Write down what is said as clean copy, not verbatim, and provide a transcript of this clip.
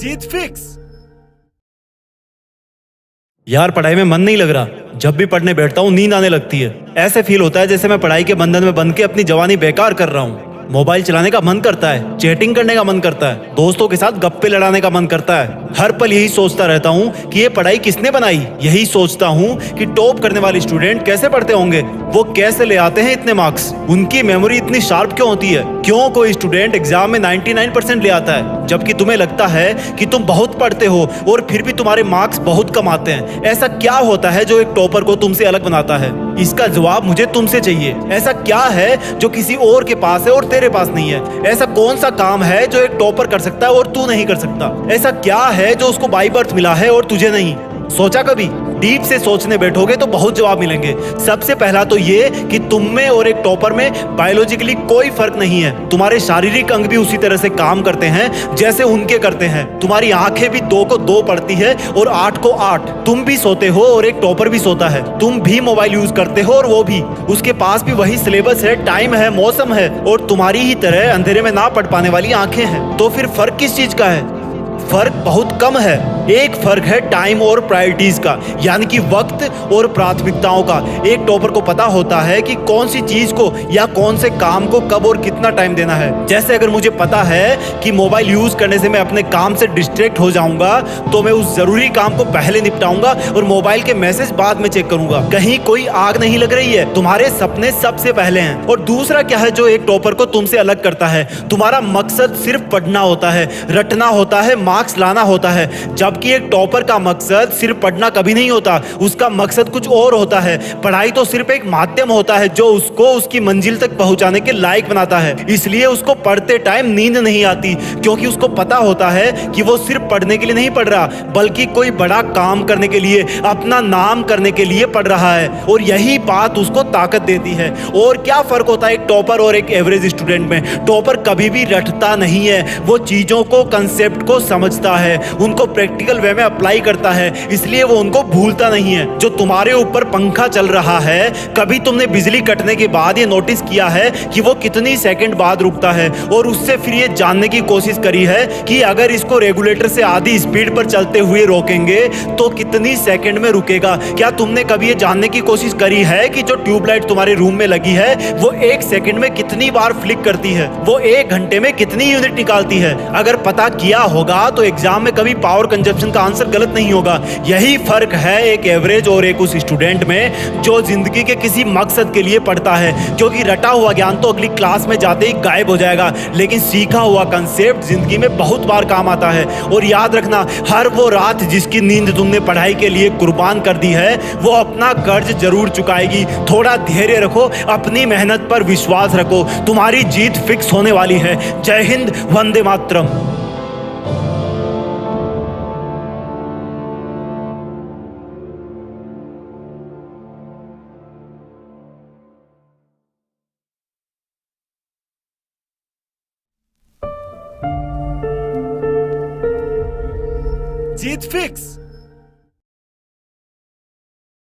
जीत fix. यार पढ़ाई में मन नहीं लग रहा। जब भी पढ़ने बैठता हूँ नींद आने लगती है। ऐसे फील होता है जैसे मैं पढ़ाई के बंधन में बंध के अपनी जवानी बेकार कर रहा हूँ। मोबाइल चलाने का मन करता है, चैटिंग करने का मन करता है, दोस्तों के साथ गप्पे लड़ाने का मन करता है। हर पल यही सोचता रहता हूँ कि ये पढ़ाई किसने बनाई। यही सोचता हूँ कि टॉप करने वाले स्टूडेंट कैसे पढ़ते होंगे, वो कैसे ले आते हैं इतने मार्क्स, उनकी मेमोरी इतनी शार्प क्यों होती है, क्यों कोई स्टूडेंट एग्जाम में 99% ले आता है जबकि तुम्हें लगता है कि तुम बहुत पढ़ते हो और फिर भी तुम्हारे मार्क्स बहुत कम आते हैं। ऐसा क्या होता है जो एक टॉपर को तुमसे अलग बनाता है? इसका जवाब मुझे तुमसे चाहिए। ऐसा क्या है जो किसी और के पास है और तेरे पास नहीं है? ऐसा कौन सा काम है जो एक टॉपर कर सकता है और तू नहीं कर सकता? ऐसा क्या है जो उसको बाय बर्थ मिला है और तुझे नहीं? सोचा कभी? डीप से सोचने बैठोगे तो बहुत जवाब मिलेंगे। सबसे पहला तो ये कि तुम में और एक टॉपर में बायोलॉजिकली कोई फर्क नहीं है। तुम्हारे शारीरिक अंग भी उसी तरह से काम करते हैं जैसे उनके करते हैं। तुम्हारी आंखें भी 2 को 2 पढ़ती है और 8 को 8। तुम भी सोते हो और एक टॉपर भी सोता है। तुम भी मोबाइल यूज करते हो और वो भी। उसके पास भी वही सिलेबस है, टाइम है, मौसम है और तुम्हारी ही तरह अंधेरे में ना पढ़ पाने वाली आंखें हैं। तो फिर फर्क किस चीज का है? फर्क बहुत कम है। एक फर्क है टाइम और प्रायोरिटीज का, यानी कि वक्त और प्राथमिकताओं का। एक टॉपर को पता होता है कि कौन सी चीज को या कौन से काम को कब और कितना टाइम देना है। जैसे अगर मुझे पता है कि मोबाइल यूज करने से मैं अपने काम से डिस्ट्रैक्ट हो जाऊंगा तो मैं उस जरूरी काम को पहले निपटाऊंगा और मोबाइल के मैसेज बाद में चेक करूंगा। कहीं कोई आग नहीं लग रही है, तुम्हारे सपने सबसे पहले हैं। और दूसरा क्या है जो एक टॉपर को तुमसे अलग करता है? तुम्हारा मकसद सिर्फ पढ़ना होता है, रटना होता है, मार्क्स लाना होता है। जबकि एक टॉपर का मकसद सिर्फ पढ़ना कभी नहीं होता, उसका मकसद कुछ और होता है। पढ़ाई तो सिर्फ एक माध्यम होता है जो उसको उसकी मंजिल तक पहुंचाने के लायक बनाता है। इसलिए उसको पढ़ते टाइम नींद नहीं आती, क्योंकि उसको पता होता है कि वो सिर्फ पढ़ने के लिए नहीं पढ़ रहा, बल्कि कोई बड़ा काम करने के लिए, अपना नाम करने के लिए पढ़ रहा है। और यही बात उसको ताकत देती है। और क्या फर्क होता है एक टॉपर और एक एवरेज स्टूडेंट में? टॉपर कभी भी रटता नहीं है, वो चीजों को, कंसेप्ट को समझता है, उनको प्रैक्टिकल वे में अप्लाई करता है, इसलिए वो उनको भूलता नहीं है। जो तुम्हारे ऊपर पंखा चल रहा है, कभी तुमने बिजली कटने के बाद ये नोटिस किया है कि वो कितनी सेकंड बाद रुकता है? और उससे फिर ये जानने की कोशिश करी है कि अगर इसको रेगुलेटर से आधी स्पीड पर चलते हुए रोकेंगे तो कितनी सेकंड में रुकेगा? क्या तुमने कभी ये जानने की कोशिश करी है कि जो ट्यूबलाइट तुम्हारे रूम में लगी है वो 1 सेकंड में कितनी बार फ्लिक करती है? वो 1 घंटे में कितनी यूनिट निकालती है? अगर पता किया होगा तो एग्जाम में कभी पावर कंजप्शन का आंसर गलत नहीं होगा। यही फर्क है एक एवरेज और एक उस स्टूडेंट में जो जिंदगी के किसी मकसद के लिए पढ़ता है। क्योंकि रटा हुआ ज्ञान तो अगली क्लास में जाते ही गायब हो जाएगा, लेकिन सीखा हुआ कंसेप्ट जिंदगी में बहुत बार काम आता है। और याद रखना, हर वो रात जिसकी नींद तुमने पढ़ाई के लिए कुर्बान कर दी है वो अपना कर्ज जरूर चुकाएगी। थोड़ा धैर्य रखो, अपनी मेहनत पर विश्वास रखो, तुम्हारी जीत फिक्स होने वाली है। जय हिंद, वंदे मातरम। जीत फिक्स।